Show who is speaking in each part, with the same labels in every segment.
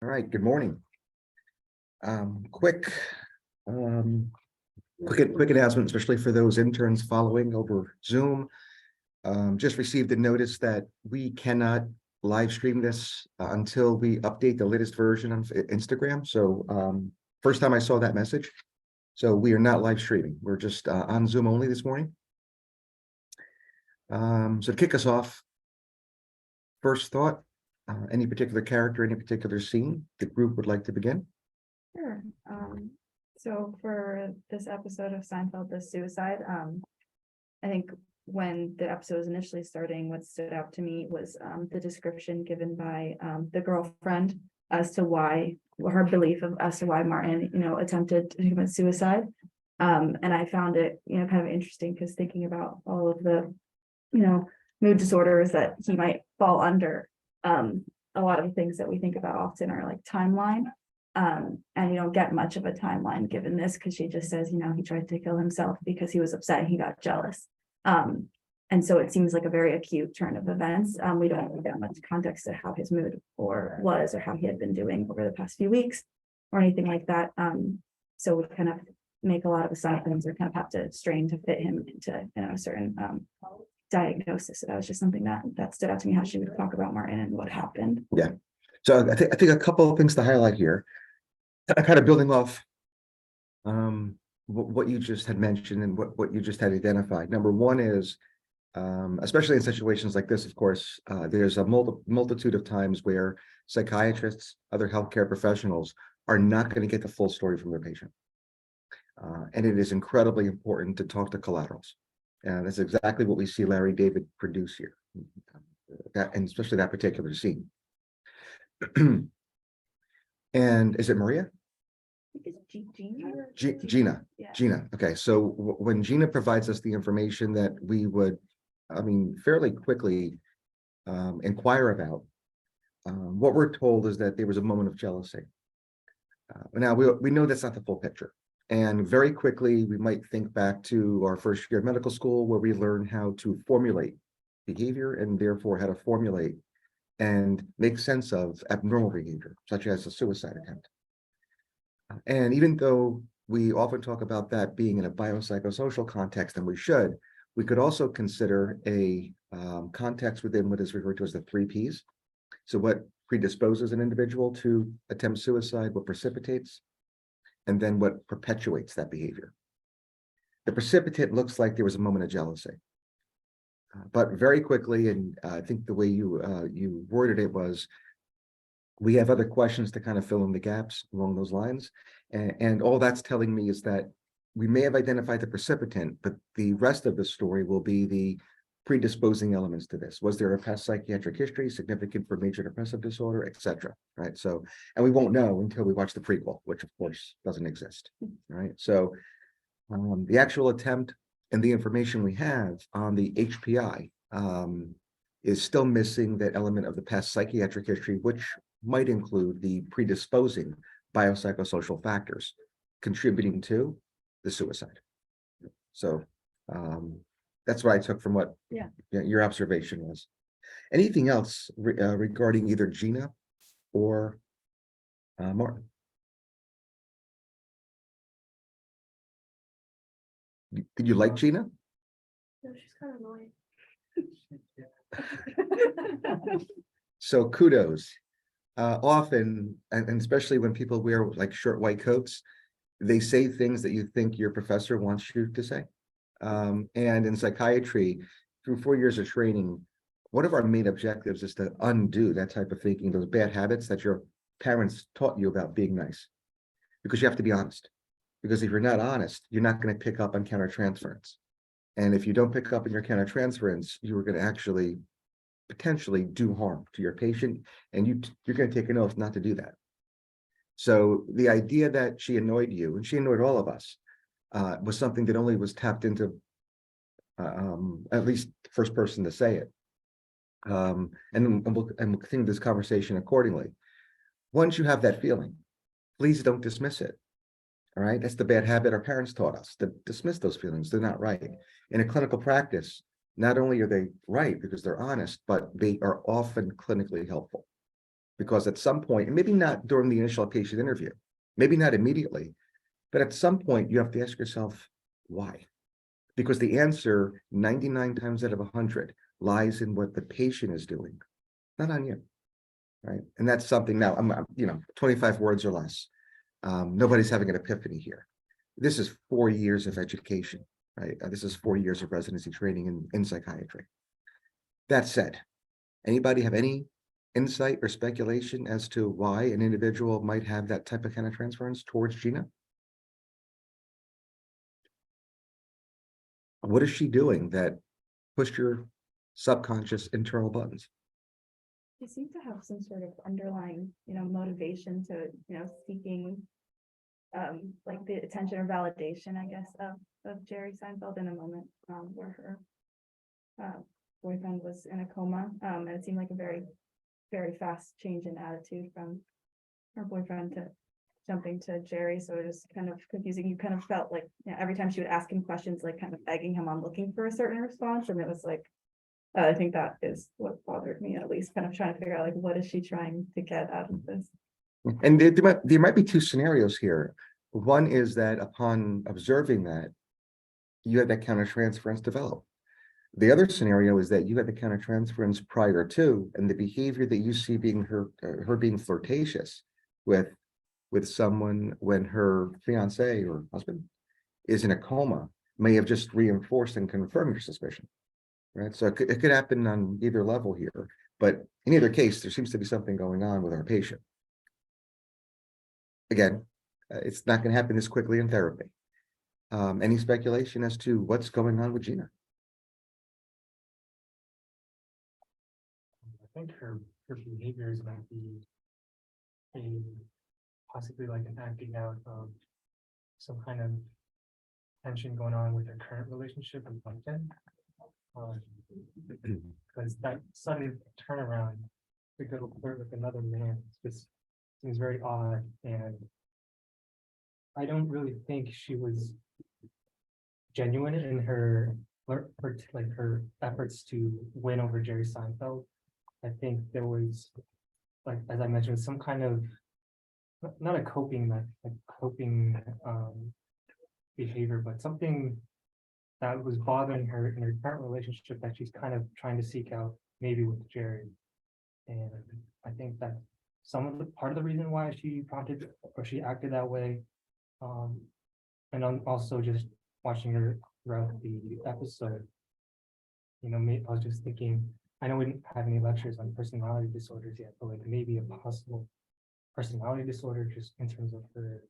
Speaker 1: All right, good morning. Quick, um, quick announcement, especially for those interns following over Zoom. Just received a notice that we cannot live stream this until we update the latest version of Instagram. So first time I saw that message. So we are not live streaming. We're just on Zoom only this morning. So to kick us off, first thought, any particular character, any particular scene the group would like to begin?
Speaker 2: Sure. So for this episode of Seinfeld, the suicide, I think when the episode was initially starting, what stood out to me was the description given by the girlfriend as to why her belief as to why Martin, attempted to commit suicide. And I found it, kind of interesting because thinking about all of the, mood disorders that he might fall under, a lot of the things that we think about often are like timeline. And you don't get much of a timeline given this because she just says, he tried to kill himself because he was upset and he got jealous. And so it seems like a very acute turn of events. We don't really get much context to how his mood or how he had been doing over the past few weeks or anything like that. So we kind of make a lot of assumptions or kind of have to strain to fit him into a certain diagnosis. So that was just something that stood out to me, how she would talk about Martin and what happened.
Speaker 1: Yeah. So I think a couple of things to highlight here. Kind of building off what you just had mentioned and what you just had identified. Number one is, especially in situations like this, of course, there's a multitude of times where psychiatrists, other healthcare professionals are not going to get the full story from their patient. And it is incredibly important to talk to collaterals. And that's exactly what we see Larry David produce here, and especially that particular scene. And is it Maria? Gina.
Speaker 2: Yeah.
Speaker 1: Gina. Okay, so when Gina provides us the information that we would, fairly quickly inquire about, what we're told is that there was a moment of jealousy. Now we know that's not the full picture, and very quickly we might think back to our first year of medical school where we learn how to formulate behavior and therefore how to formulate and make sense of abnormal behavior, such as a suicide attempt. And even though we often talk about that being in a biopsychosocial context, and we could also consider a context within what is referred to as the 3 Ps. So what predisposes an individual to attempt suicide, what precipitates, and then what perpetuates that behavior. The precipitate looks like there was a moment of jealousy. But very quickly, and I think the way you worded it was, we have other questions to kind of fill in the gaps along those lines. And all that's telling me is that we may have identified the precipitant, but the rest of the story will be the predisposing elements to this. Was there a past psychiatric history significant for major depressive disorder, etc. Right? So, and we won't know until we watch the prequel, which of course doesn't exist. Right? So the actual attempt and the information we have on the HPI is still missing that element of the past psychiatric history, which might include the predisposing biopsychosocial factors contributing to the suicide. So that's what I took from what your observation was. Anything else regarding either Gina or Martin? Did you like Gina?
Speaker 2: No, she's kind of annoying.
Speaker 1: So kudos. Often, and especially when people wear like short white coats, they say things that you think your professor wants you to say. And in psychiatry, through 4 years of training, one of our main objectives is to undo that type of thinking, those bad habits that your parents taught you about being nice. Because you have to be honest. Because if you're not honest, you're not going to pick up on countertransference. And if you don't pick up on your countertransference, you are going to actually potentially do harm to your patient, and you're going to take an oath not to do that. So the idea that she annoyed you, and she annoyed all of us, was something that only was tapped into, at least the first person to say it. And we'll continue this conversation accordingly. Once you have that feeling, please don't dismiss it. All right, that's the bad habit our parents taught us, to dismiss those feelings. They're not right. In a clinical practice, not only are they right because they're honest, but they are often clinically helpful. Because at some point, and maybe not during the initial patient interview, maybe not immediately, but at some point you have to ask yourself, why? Because the answer 99 times out of 100 lies in what the patient is doing, not on you, right? And that's something now, I'm 25 words or less. Nobody's having an epiphany here. This is 4 years of education, right? This is 4 years of residency training in psychiatry. That said, anybody have any insight or speculation as to why an individual might have that type of countertransference towards Gina? What is she doing that pushed your subconscious internal buttons?
Speaker 2: They seem to have some sort of underlying, motivation to, seeking like the attention or validation, I guess, of Jerry Seinfeld in a moment where her boyfriend was in a coma. And it seemed like a very, very fast change in attitude from her boyfriend to jumping to Jerry. So it was kind of confusing. You kind of felt like every time she would ask him questions, like kind of begging him on looking for a certain response. And it was like, I think that is what bothered me, at least kind of trying to figure out like, what is she trying to get out of this?
Speaker 1: And there might be two scenarios here. One is that upon observing that, you had that countertransference develop. The other scenario is that you had the countertransference prior to, and the behavior that you see being her being flirtatious with someone when her fiance or husband is in a coma may have just reinforced and confirmed your suspicion, right? So it could happen on either level here, but in either case, there seems to be something going on with our patient. Again, it's not going to happen this quickly in therapy. Any speculation as to what's going on with Gina?
Speaker 3: I think her behaviors might be possibly like an acting out of some kind of tension going on with her current relationship with Duncan. Because that sudden turnaround to go flirt with another man just seems very odd, and I don't really think she was genuine in her efforts to win over Jerry Seinfeld. I think there was, like as I mentioned, some kind of not a coping behavior, but something that was bothering her in her current relationship that she's kind of trying to seek out maybe with Jerry. And I think that part of the reason why she prompted or she acted that way. And I'm also just watching her throughout the episode. I was just thinking, I know we didn't have any lectures on personality disorders yet, but like maybe a possible personality disorder just in terms of her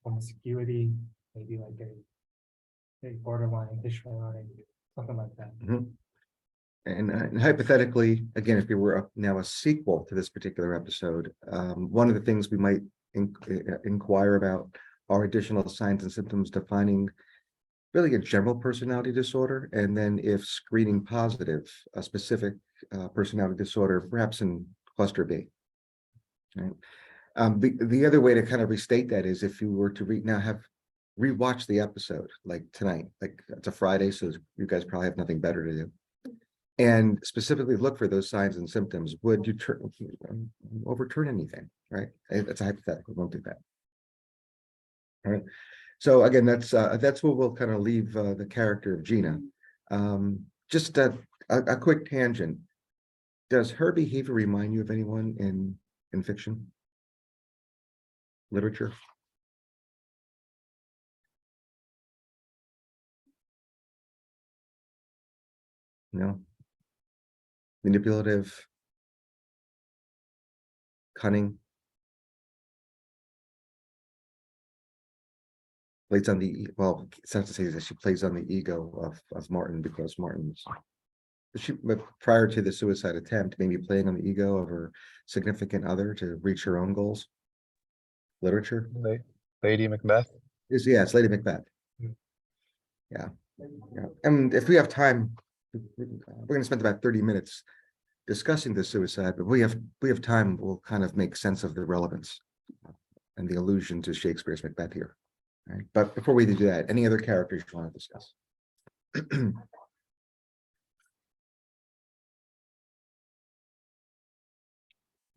Speaker 3: promiscuity, maybe like a borderline histrionic, something like that.
Speaker 1: Mhm. And hypothetically, again, if we were now a sequel to this particular episode, one of the things we might inquire about are additional signs and symptoms defining really a general personality disorder, and then if screening positive, a specific personality disorder, perhaps in cluster B. Right. The other way to kind of restate that is if you were to rewatch the episode like tonight, like it's a Friday, so you guys probably have nothing better to do, and specifically look for those signs and symptoms. Would you overturn anything? Right? It's a hypothetical. Won't do that. All right. So again, that's where we'll kind of leave the character of Gina. Just a quick tangent. Does her behavior remind you of anyone in fiction, literature? No. Manipulative, cunning. Plays on it's not to say that she plays on the ego of Martin, because Martin's but prior to the suicide attempt, maybe playing on the ego of her significant other to reach her own goals. Literature.
Speaker 4: Lady Macbeth.
Speaker 1: It's Lady Macbeth. Yeah. And if we have time, we're going to spend about 30 minutes discussing the suicide, but we have time, we'll kind of make sense of the relevance and the allusion to Shakespeare's Macbeth here. Right? But before we do that, any other characters you want to discuss?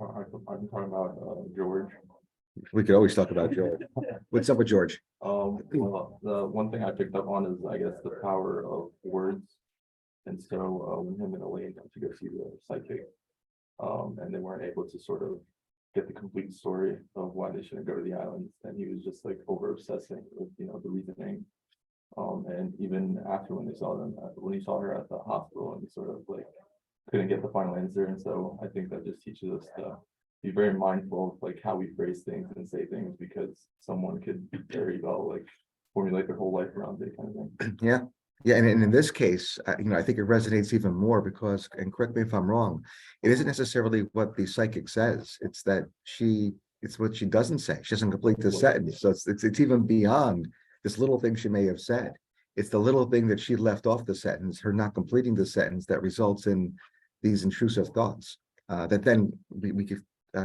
Speaker 4: I'm talking about George.
Speaker 1: We could always talk about George. What's up with George?
Speaker 4: Well, the one thing I picked up on is, I guess, the power of words. And so when him and Elaine went to go see the psychic, and they weren't able to sort of get the complete story of why they shouldn't go to the islands, and he was just like over obsessing with, the reasoning. And even after when they saw them, when he saw her at the hospital, and he sort of like couldn't get the final answer. And so I think that just teaches us to be very mindful of like how we phrase things and say things, because someone could very well like formulate their whole life around it, kind of thing.
Speaker 1: Yeah. Yeah, and in this case, I think it resonates even more because, and correct me if I'm wrong, it isn't necessarily what the psychic says. It's that it's what she doesn't say. She doesn't complete the sentence. So it's even beyond this little thing she may have said. It's the little thing that she left off the sentence, her not completing the sentence, that results in these intrusive thoughts that then we could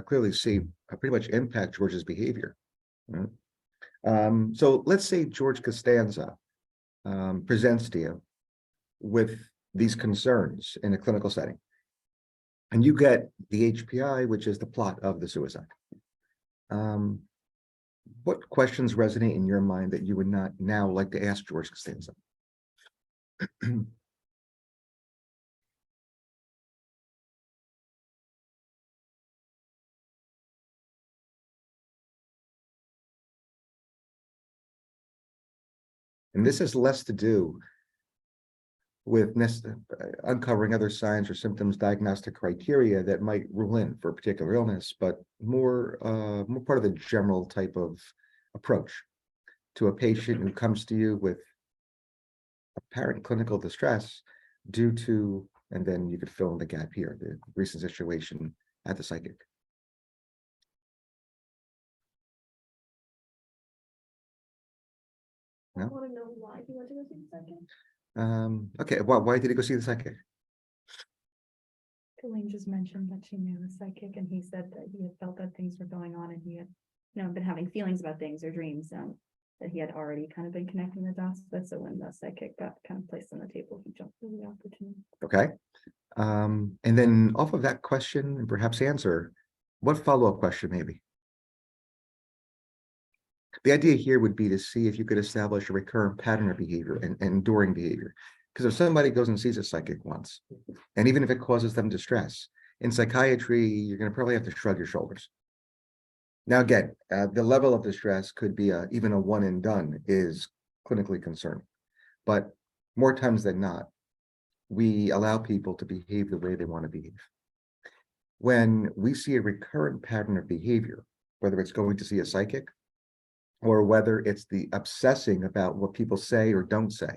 Speaker 1: clearly see pretty much impact George's behavior. So let's say George Costanza presents to you with these concerns in a clinical setting, and you get the HPI, which is the plot of the suicide. What questions resonate in your mind that you would not now like to ask George Costanza? And this has less to do with uncovering other signs or symptoms, diagnostic criteria that might rule in for a particular illness, but more part of the general type of approach to a patient who comes to you with apparent clinical distress due to, and then you could fill in the gap here, the recent situation at the psychic.
Speaker 5: I
Speaker 1: No?
Speaker 5: want to know why he went to go see the psychic.
Speaker 1: Okay, why did he go see the psychic?
Speaker 2: Elaine just mentioned that she knew the psychic, and he said that he had felt that things were going on, and he had, been having feelings about things or dreams, that he had already kind of been connecting the dots. But so when the psychic got kind of placed on the table, he jumped for the opportunity.
Speaker 1: Okay. And then off of that question and perhaps answer, what follow-up question maybe? The idea here would be to see if you could establish a recurrent pattern of behavior and enduring behavior. Because if somebody goes and sees a psychic once, and even if it causes them distress, in psychiatry, you're going to probably have to shrug your shoulders. Now, again, the level of distress could be even a one and done is clinically concerning. But more times than not, we allow people to behave the way they want to behave. When we see a recurrent pattern of behavior, whether it's going to see a psychic, or whether it's the obsessing about what people say or don't say,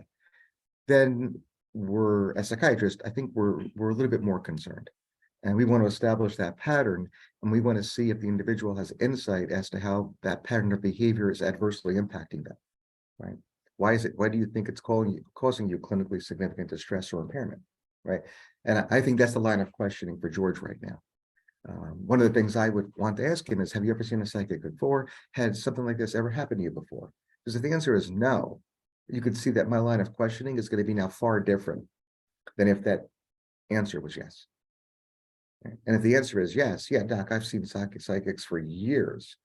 Speaker 1: then as psychiatrists, I think we're a little bit more concerned. And we want to establish that pattern, and we want to see if the individual has insight as to how that pattern of behavior is adversely impacting them, right? Why do you think it's causing you clinically significant distress or impairment, right? And I think that's the line of questioning for George right now. One of the things I would want to ask him is, have you ever seen a psychic before? Had something like this ever happened to you before? Because if the answer is no, you could see that my line of questioning is going to be now far different than if that answer was yes. And if the answer is yes, yeah, doc, I've seen psychics for years.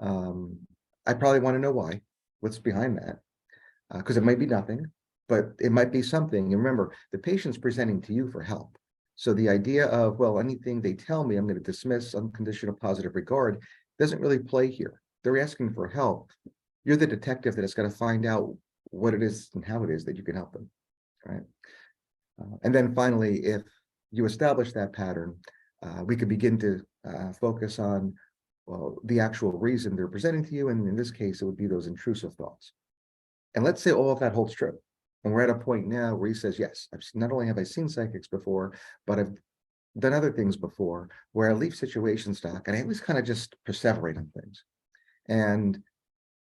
Speaker 1: I probably want to know why, what's behind that, because it might be nothing, but it might be something. And remember, the patient's presenting to you for help. So the idea of, well, anything they tell me, I'm going to dismiss unconditional positive regard doesn't really play here. They're asking for help. You're the detective that has got to find out what it is and how it is that you can help them, right? And then finally, if you establish that pattern, we could begin to focus on, well, the actual reason they're presenting to you. And in this case, it would be those intrusive thoughts. And let's say all of that holds true. And we're at a point now where he says, yes, not only have I seen psychics before, but I've done other things before where I leave situations, doc, and I always kind of just perseverate on things. And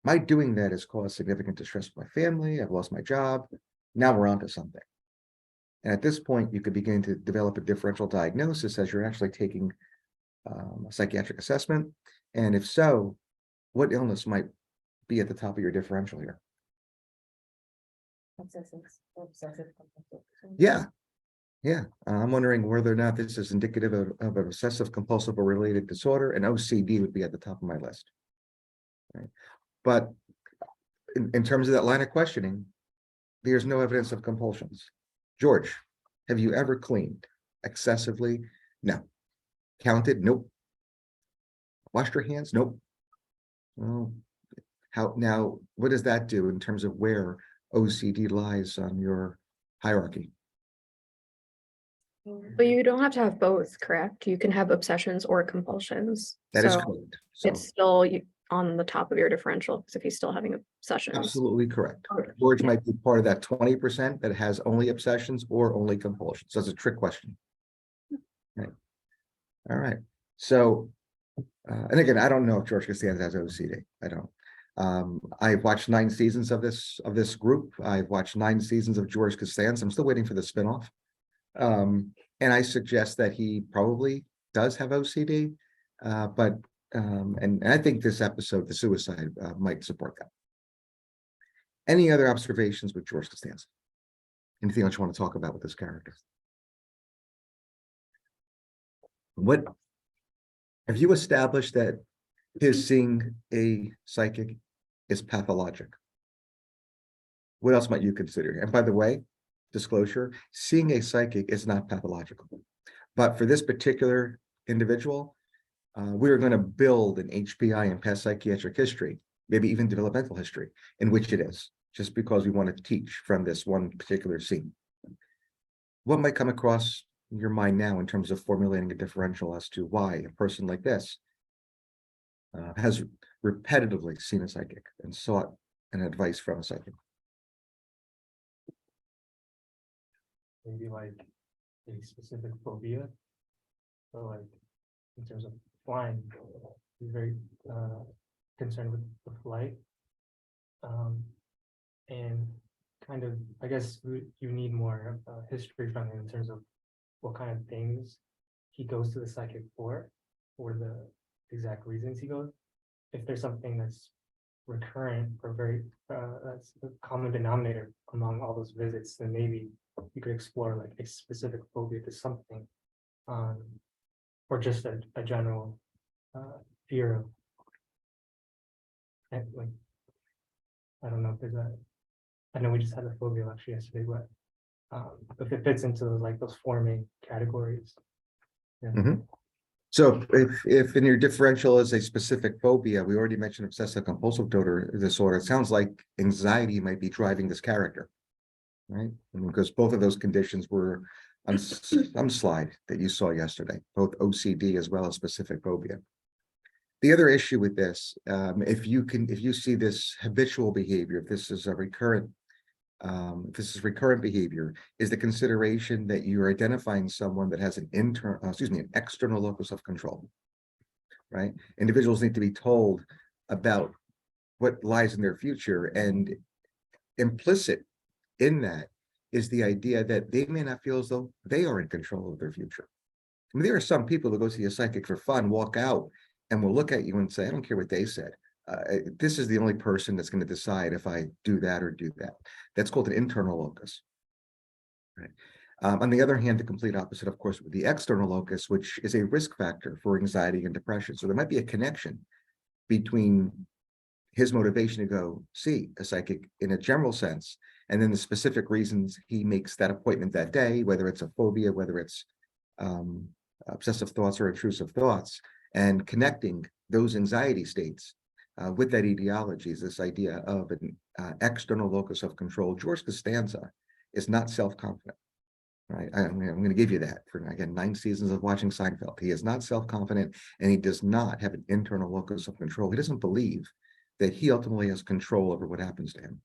Speaker 1: my doing that has caused significant distress to my family. I've lost my job. Now we're on to something. And at this point, you could begin to develop a differential diagnosis as you're actually taking a psychiatric assessment. And if so, what illness might be at the top of your differential here?
Speaker 5: Obsessive compulsive.
Speaker 1: Yeah. Yeah, I'm wondering whether or not this is indicative of an obsessive compulsive or related disorder, and OCD would be at the top of my list. Right, but in terms of that line of questioning, there's no evidence of compulsions. George, have you ever cleaned excessively? No. Counted? Nope. Washed your hands? Nope. Well, how now? What does that do in terms of where OCD lies on your hierarchy?
Speaker 6: But you don't have to have both, correct? You can have obsessions or compulsions.
Speaker 1: That is
Speaker 6: So
Speaker 1: correct. So
Speaker 6: it's still on the top of your differential, because if he's still having obsessions.
Speaker 1: absolutely correct.
Speaker 6: Okay.
Speaker 1: George
Speaker 6: Yeah.
Speaker 1: might be part of that 20% that has only obsessions or only compulsions. That's a trick question. Right. All right. So, and again, I don't know if George Costanza has OCD. I don't. I've watched 9 seasons of this group. I've watched 9 seasons of George Costanza. I'm still waiting for the spinoff. And I suggest that he probably does have OCD, and I think this episode, the suicide, might support that. Any other observations with George Costanza? Anything else you want to talk about with this character? What have you established that his seeing a psychic is pathologic? What else might you consider? And by the way, disclosure, seeing a psychic is not pathological. But for this particular individual, we're going to build an HPI in past psychiatric history, maybe even developmental history, in which it is, just because we want to teach from this one particular scene. What might come across your mind now in terms of formulating a differential as to why a person like this has repetitively seen a psychic and sought an advice from a psychic?
Speaker 3: Maybe like a specific phobia. So like in terms of flying, he's very concerned with the flight. And kind of, I guess you need more history from him in terms of what kind of things he goes to the psychic for, or the exact reasons he goes. If there's something that's recurrent or very that's a common denominator among all those visits, then maybe you could explore like a specific phobia to something, or just a general fear of, and like, I don't know if there's a, I know we just had a phobia lecture yesterday, but if it fits into like those 4 main categories. Yeah.
Speaker 1: Mhm. So if in your differential is a specific phobia, we already mentioned obsessive compulsive disorder. It sounds like anxiety might be driving this character, right? I mean, because both of those conditions were on some slide that you saw yesterday, both OCD as well as specific phobia. The other issue with this, if you see this habitual behavior, if this is a recurrent, behavior, is the consideration that you're identifying someone that has an an external locus of control, right? Individuals need to be told about what lies in their future, and implicit in that is the idea that they may not feel as though they are in control of their future. I mean, there are some people that go see a psychic for fun, walk out, and will look at you and say, I don't care what they said. This is the only person that's going to decide if I do that or do that. That's called an internal locus. Right. On the other hand, the complete opposite, of course, with the external locus, which is a risk factor for anxiety and depression. So there might be a connection between his motivation to go see a psychic in a general sense, and then the specific reasons he makes that appointment that day, whether it's a phobia, whether it's obsessive thoughts or intrusive thoughts, and connecting those anxiety states with that etiology is this idea of an external locus of control. George Costanza is not self-confident, right? I'm going to give you that for, again, 9 seasons of watching Seinfeld. He is not self-confident, and he does not have an internal locus of control. He doesn't believe that he ultimately has control over what happens to him.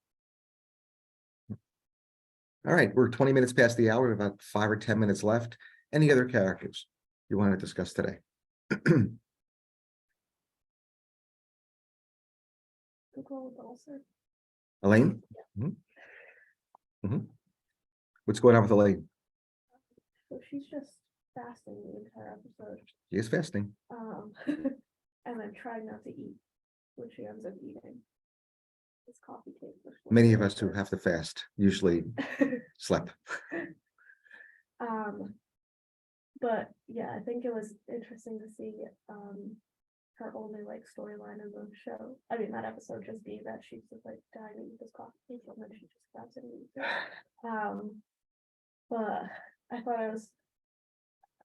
Speaker 1: All right, we're 20 minutes past the hour, about 5 or 10 minutes left. Any other characters you want to discuss today? Elaine? Mhm. Mhm. What's going on with Elaine?
Speaker 5: So she's just fasting the entire episode.
Speaker 1: She is fasting.
Speaker 5: And then trying not to eat, which she ends up eating. This coffee cake.
Speaker 1: Many of us who have to fast usually slept.
Speaker 5: But yeah, I think it was interesting to see, her only like storyline in the show. I mean, that episode just being that she's just like dying to eat this coffee, and then she just grabs it and eats it. But I thought I'm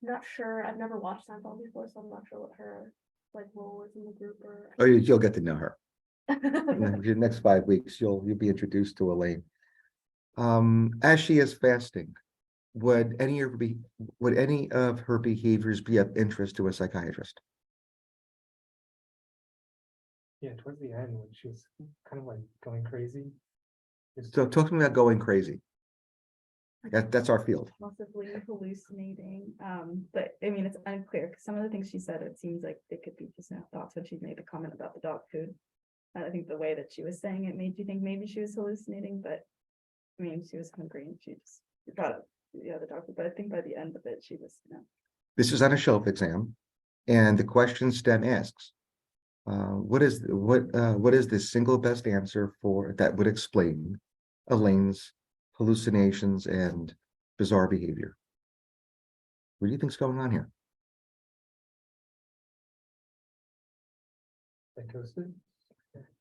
Speaker 5: not sure, I've never watched Seinfeld before, so I'm not sure what her like role is in the group or.
Speaker 1: Oh, you'll get to know her. In the next 5 weeks, you'll be introduced to Elaine. As she is fasting, would any of her behaviors be of interest to a psychiatrist?
Speaker 3: Yeah, towards the end when she was kind of like going crazy. Just-
Speaker 1: So talk to me about going crazy. That's our field.
Speaker 2: Possibly hallucinating, but I mean, it's unclear, because some of the things she said, it seems like they could be just now thoughts when she made the comment about the dog food. I think the way that she was saying it made you think maybe she was hallucinating, but I mean, she was hungry and she just brought up, the dog food, but I think by the end of it, she was,
Speaker 1: This is on a shelf exam, and the question STEM asks, what is the single best answer for that would explain Elaine's hallucinations and bizarre behavior? What do you think's going on here?
Speaker 3: Psychosis.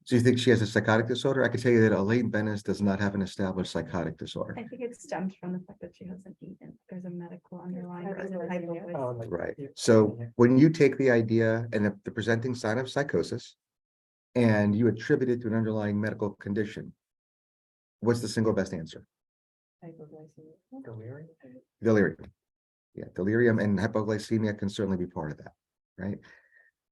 Speaker 1: So you think she has a psychotic disorder? I can tell you that Elaine Bennis does not have an established psychotic disorder.
Speaker 2: I think it stems from the fact that she hasn't eaten. There's a medical underlying.
Speaker 5: Hypoglycemia.
Speaker 3: Oh, like-
Speaker 1: Right.
Speaker 3: yeah.
Speaker 1: So
Speaker 3: Yeah.
Speaker 1: when you take the idea and the presenting sign of psychosis and you attribute it to an underlying medical condition, what's the single best answer?
Speaker 3: Delirium.
Speaker 1: Delirium. Yeah, delirium and hypoglycemia can certainly be part of that, right?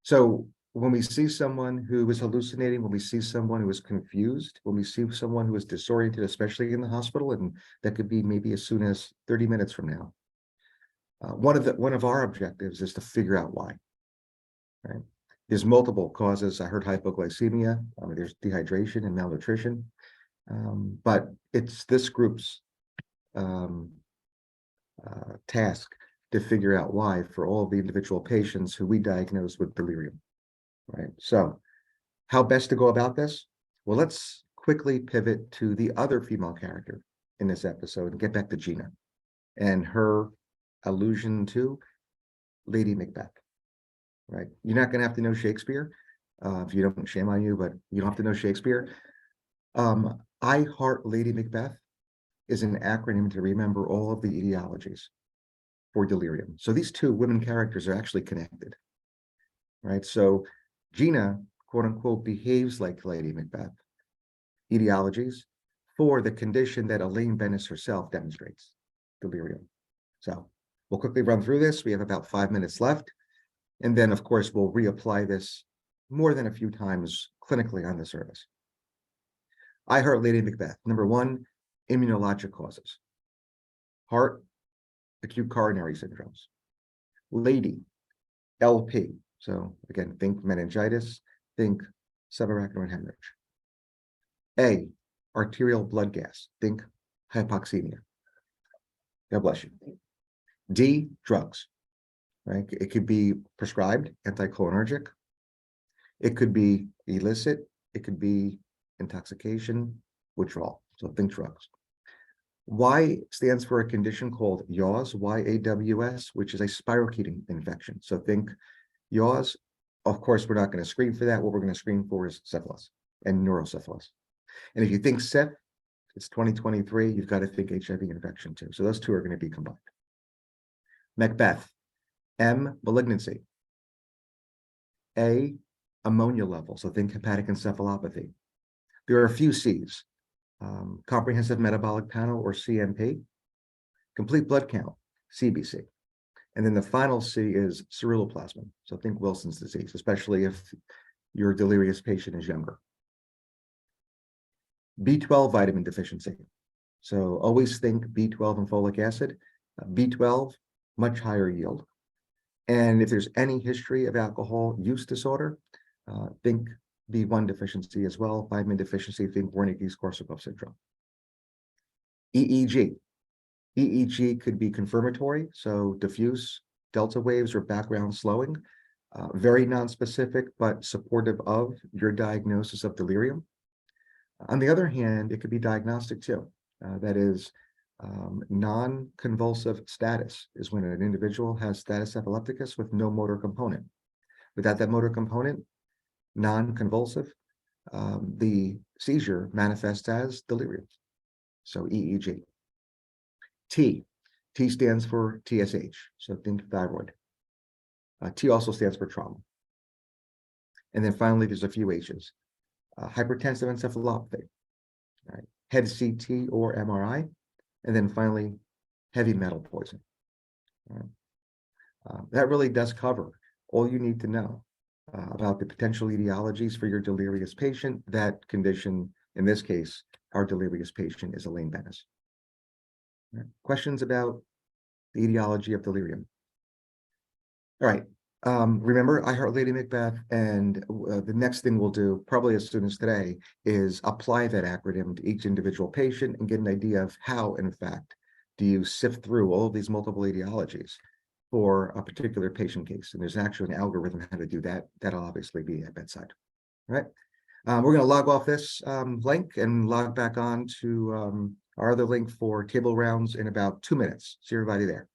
Speaker 1: So when we see someone who is hallucinating, when we see someone who is confused, when we see someone who is disoriented, especially in the hospital, and that could be maybe as soon as 30 minutes from now. One of our objectives is to figure out why. Right? There's multiple causes. I heard hypoglycemia. There's dehydration and malnutrition, but it's this group's task to figure out why for all of the individual patients who we diagnose with delirium. Right. So, how best to go about this? Well, let's quickly pivot to the other female character in this episode and get back to Gina and her allusion to Lady Macbeth. Right. You're not going to have to know Shakespeare. If you don't, shame on you, but you don't have to know Shakespeare. I Heart Lady Macbeth is an acronym to remember all of the etiologies for delirium. So these two women characters are actually connected. Right. So Gina, quote unquote, behaves like Lady Macbeth. Etiologies for the condition that Elaine Bennis herself demonstrates, delirium. So we'll quickly run through this. We have about 5 minutes left. And then, of course, we'll reapply this more than a few times clinically on the service. I Heart Lady Macbeth. Number one, immunologic causes. Heart, acute coronary syndromes. Lady, LP. So again, think meningitis, think subarachnoid hemorrhage. A, arterial blood gas, think hypoxemia. God bless you. D, drugs, right? It could be prescribed anticholinergic. It could be illicit. It could be intoxication, withdrawal. So think drugs. Y stands for a condition called YAWS, Y-A-W-S, which is a spirocheting infection. So think YAWS. Of course, we're not going to screen for that. What we're going to screen for is syphilis and neurosyphilis. And if you think SIP, it's 2023, you've got to think HIV infection too. So those two are going to be combined. Macbeth, M, malignancy. A, ammonia level. So think hepatic encephalopathy. There are a few C's. Comprehensive metabolic panel, or CMP. Complete blood count, CBC. And then the final C is ceruloplasmin. So think Wilson's disease, especially if your delirious patient is younger. B12 vitamin deficiency. So always think B12 and folic acid. B12, much higher yield. And if there's any history of alcohol use disorder, think B1 deficiency as well. Vitamin deficiency, think Wernicke's-Korsakoff syndrome. EEG. EEG could be confirmatory, so diffuse delta waves or background slowing. Very nonspecific, but supportive of your diagnosis of delirium. On the other hand, it could be diagnostic too. That is, Non-convulsive status is when an individual has status epilepticus with no motor component. Without that motor component, non-convulsive, the seizure manifests as delirium. So EEG. T stands for TSH, so think thyroid. T also stands for trauma. And then finally, there's a few H's. Hypertensive encephalopathy, right? Head CT or MRI, and then finally, heavy metal poisoning. Right? That really does cover all you need to know about the potential etiologies for your delirious patient. That condition, in this case, our delirious patient is Elaine Bennis. Right. Questions about the etiology of delirium? All right. Remember, I heard Lady Macbeth, and the next thing we'll do, probably as soon as today, is apply that acronym to each individual patient and get an idea of how, in fact, do you sift through all of these multiple etiologies for a particular patient case. And there's actually an algorithm how to do that. That'll obviously be at bedside. All right. We're going to log off this link and log back on to our other link for table rounds in about 2 minutes. See everybody there.